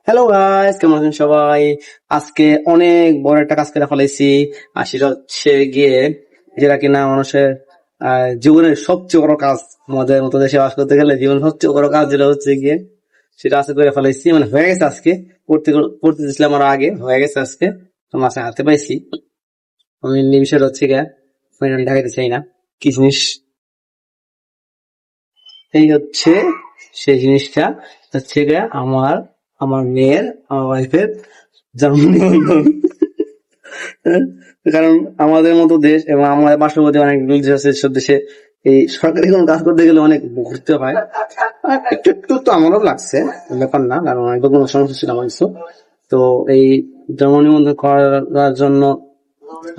Hello guys, কেমন আছেন সবাই? আজকে অনেক বড় একটা কাজ করে ফেলাইছি। আর সেটা হচ্ছে গিয়ে যেটা কিনা মানুষের জীবনের সবচেয়ে বড় কাজ। আমাদের মতো দেশে বাস করতে গেলে জীবনের সবচেয়ে বড় কাজ যেটা হচ্ছে গিয়ে সেটা আজকে করে ফেলাইছি, মানে হয়ে গেছে আজকে। পড়তে দিয়েছিলাম আরো আগে, হয়ে গেছে আজকে। তো মাসে হাতে পাইছি। আমি বিষয়টা হচ্ছে গিয়ে আমি দেখাতে চাই না কি জিনিস। এই হচ্ছে সেই জিনিসটা, হচ্ছে গিয়ে আমার আমার মেয়ের, আমার ওয়াইফের জন্ম নিবন্ধন। কারণ আমাদের মতো দেশ এবং আমাদের পার্শ্ববর্তী অনেক দেশ আছে, সেসব দেশে এই সরকারি কোনো কাজ করতে গেলে অনেক ঘুরতে হয়। আর একটু একটু তো আমারও লাগছে, ব্যাপার না, কারণ অনেক কোনো সমস্যা ছিল আমার কিছু। তো এই জন্ম নিবন্ধন করার জন্য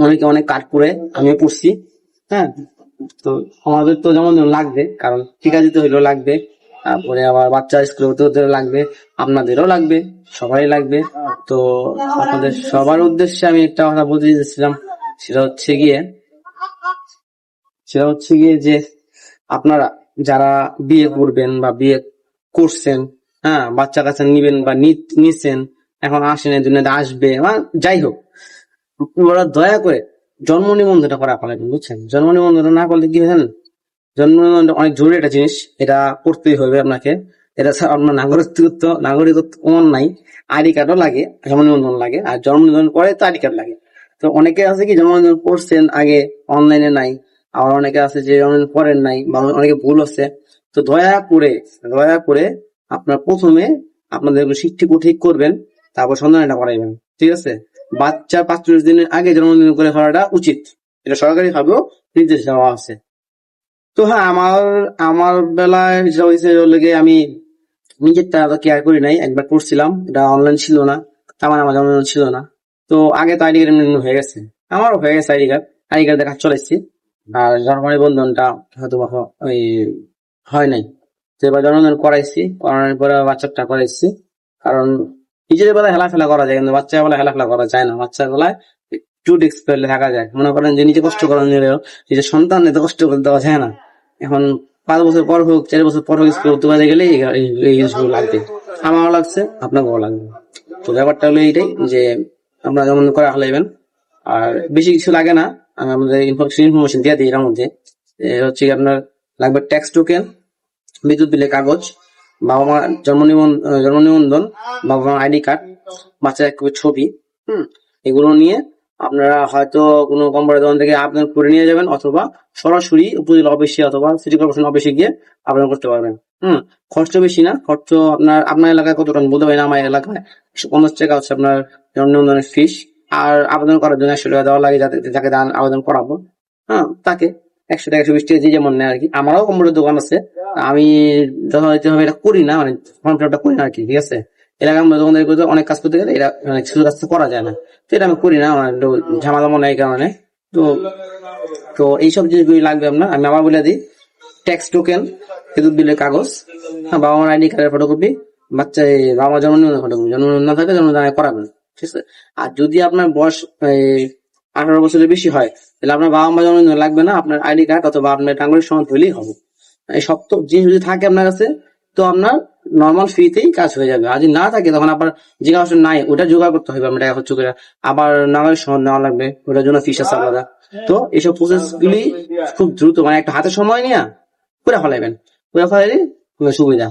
অনেকে অনেক কাজ করে, আমিও পড়ছি। হ্যাঁ, তো আমাদের তো যেমন লাগবে, কারণ টিকা দিতে হইলেও লাগবে, তারপরে আবার বাচ্চা স্কুলে ভর্তি হতে হলে লাগবে, আপনাদেরও লাগবে, সবাই লাগবে। তো আপনাদের সবার উদ্দেশ্যে আমি একটা কথা বলতে চাইছিলাম, সেটা হচ্ছে গিয়ে সেটা হচ্ছে গিয়ে যে আপনারা যারা বিয়ে করবেন বা বিয়ে করছেন, হ্যাঁ, বাচ্চা কাচ্চা নিবেন বা নিচ্ছেন, এখন আসেন, এই দুনিয়াতে আসবে বা যাই হোক, ওরা দয়া করে জন্ম নিবন্ধনটা করা ফেলাবেন, বুঝছেন? জন্ম নিবন্ধনটা না করলে কি হয় জানেন? জন্ম নিবন্ধন অনেক জরুরি একটা জিনিস, এটা করতেই হবে আপনাকে। এটা ছাড়া আপনার নাগরিকত্ব প্রমাণ নাই। আইডি কার্ডও লাগে, জন্ম নিবন্ধন লাগে, আর জন্ম নিবন্ধন করে তো আইডি কার্ড লাগে। তো অনেকে আছে কি জন্ম নিবন্ধন করছেন আগে, অনলাইনে নাই। আবার অনেকে আছে যে জন্ম নিবন্ধন করেন নাই, বা অনেকে ভুল আছে। তো দয়া করে আপনার প্রথমে আপনাদের ঠিক ঠিক করবেন, তারপর সন্ধানটা করাইবেন, ঠিক আছে? বাচ্চা 45 দিনের আগে জন্ম নিবন্ধন করে ফেলাটা উচিত, এটা সরকারি ভাবেও নির্দেশ দেওয়া আছে। তো হ্যাঁ, আমার আমার বেলায় যেটা হয়েছে লেগে আমি নিজেরটা এত কেয়ার করি নাই, একবার করছিলাম, এটা অনলাইন ছিল না, তার মানে আমার জন্ম ছিল না। তো আগে তো আইডি কার্ড এমনি হয়ে গেছে, আমারও হয়ে গেছে আইডি কার্ড দেখা চলেছি। আর জন্ম নিবন্ধনটা হয়তো বা ওই হয় নাই। তো এবার জন্ম নিবন্ধন করাইছি, করানোর পরে বাচ্চাটা করাইছি। কারণ নিজেদের বেলায় হেলাফেলা করা যায়, কিন্তু বাচ্চার বেলায় হেলাফেলা করা যায় না। বাচ্চার বেলায় একটু ডিস্ক পেলে থাকা যায়, মনে করেন যে নিজে কষ্ট করেন নিলেও নিজের সন্তান এত কষ্ট করে দেওয়া যায় না। এখন 5 বছর পর হোক, 4 বছর পর হোক, স্কুল উঠতে গেলে এই জিনিসগুলো লাগবে। আমারও লাগছে, আপনাকেও লাগবে। তো ব্যাপারটা হলো এইটাই যে আমরা যেমন করে হালাইবেন, আর বেশি কিছু লাগে না। আমি আমাদের ইনফরমেশন দিয়ে দিই এর মধ্যে। হচ্ছে কি আপনার লাগবে ট্যাক্স টোকেন, বিদ্যুৎ বিলের কাগজ, বাবা মার জন্ম নিবন্ধন, বাবা মার আইডি কার্ড, বাচ্চার এক কপি ছবি। হুম, এগুলো নিয়ে আপনারা হয়তো কোনো কোম্পানি দোকান থেকে আবেদন করে নিয়ে যাবেন, অথবা সরাসরি উপজেলা অফিসে অথবা সিটি কর্পোরেশন অফিসে গিয়ে আবেদন করতে পারবেন। খরচ বেশি না, খরচ আপনার আপনার এলাকায় কত টাকা বলতে পারি না, আমার এলাকায় 150 টাকা হচ্ছে আপনার জন্ম নিবন্ধনের ফিস। আর আবেদন করার জন্য 100 টাকা দেওয়া লাগে, যাকে আবেদন করাবো, হ্যাঁ, তাকে 100 টাকা 120 টাকা যে যেমন নেয় আর কি। আমারও কম্পিউটার দোকান আছে, আমি যথাযথভাবে এটা করি না, মানে ফর্ম ফিল আপটা করি না আর কি, ঠিক আছে? এলাকার মধ্যে দোকানদারি করতে অনেক কাজ করতে গেলে এটা মানে কিছু কাজ তো করা যায় না, তো এটা আমি করি না, আমার একটু ঝামেলা মনে হয় এই কারণে। তো তো এইসব জিনিসগুলি লাগবে আপনার, আমি আবার বলে দিই। ট্যাক্স টোকেন, বিদ্যুৎ বিলের কাগজ, হ্যাঁ, বাবা মার আইডি কার্ডের ফটোকপি, বাচ্চা বাবা জন্ম নিবন্ধন ফটোকপি, জন্ম নিবন্ধন না থাকলে জন্ম নিবন্ধন করাবেন, ঠিক আছে? আর যদি আপনার বয়স 18 বছরের বেশি হয়, তাহলে আপনার বাবা মা জন্ম নিবন্ধন লাগবে না, আপনার আইডি কার্ড অথবা আপনার টাঙ্গুলির সনদ হলেই হবে। এই সব তো জিনিস যদি থাকে আপনার কাছে, তো আপনার নর্মাল ফ্রিতেই কাজ হয়ে যাবে। আর যদি না থাকে, তখন আবার যে কাজ নাই ওটা জোগাড় করতে হবে, আমরা টাকা খরচ করে। আবার নাগালের সনদ নেওয়া লাগবে, ওটার জন্য ফিস আছে আলাদা। তো এইসব প্রসেস গুলি খুব দ্রুত, মানে একটা হাতে সময় নিয়ে করে ফেলাইবেন, করে ফেলাইলে খুবই সুবিধা।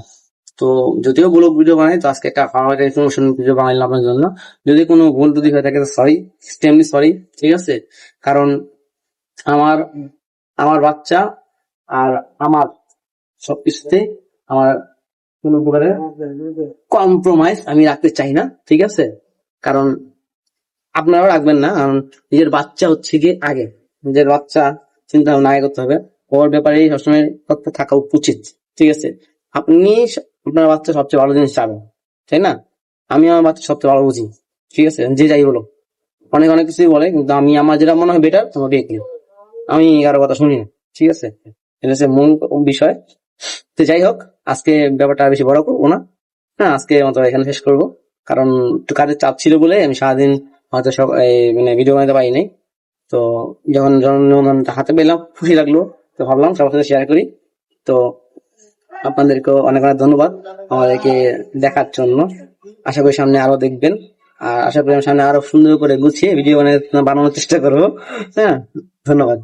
তো যদিও ব্লগ ভিডিও বানাই, তো আজকে একটা ফার্মার ইনফরমেশন ভিডিও বানাইলাম আপনার জন্য। যদি কোনো ভুল ত্রুটি হয়ে থাকে, সরি, এক্সট্রিমলি সরি, ঠিক আছে? কারণ আমার আমার বাচ্চা আর আমার সবকিছুতে আমার কোনো প্রকারের কম্প্রোমাইজ আমি রাখতে চাই না, ঠিক আছে? কারণ আপনারাও রাখবেন না, কারণ নিজের বাচ্চা হচ্ছে গিয়ে আগে। নিজের বাচ্চা চিন্তা ভাবনা আগে করতে হবে, ওর ব্যাপারে সবসময় তথ্য থাকা উচিত, ঠিক আছে? আপনি আপনার বাচ্চা সবচেয়ে ভালো জিনিস চাবেন, তাই না? আমি আমার বাচ্চা সবচেয়ে ভালো বুঝি, ঠিক আছে? যে যাই বলো, অনেক অনেক কিছুই বলে, কিন্তু আমি আমার যেটা মনে হয় বেটার, তোমাকে এগিয়ে, আমি কারো কথা শুনি না, ঠিক আছে? এটা হচ্ছে মূল বিষয়। তো যাই হোক, আজকে ব্যাপারটা আর বেশি বড় করবো না। হ্যাঁ, আজকে মতো এখানে শেষ করবো, কারণ একটু কাজের চাপ ছিল বলে আমি সারাদিন হয়তো সব মানে ভিডিও বানাতে পারি নাই। তো যখন জন্মদিনটা হাতে পেলাম, খুশি লাগলো, তো ভাবলাম সবার সাথে শেয়ার করি। তো আপনাদেরকেও অনেক অনেক ধন্যবাদ আমাদেরকে দেখার জন্য। আশা করি সামনে আরো দেখবেন, আর আশা করি আমি সামনে আরো সুন্দর করে গুছিয়ে ভিডিও বানানোর চেষ্টা করবো। হ্যাঁ, ধন্যবাদ।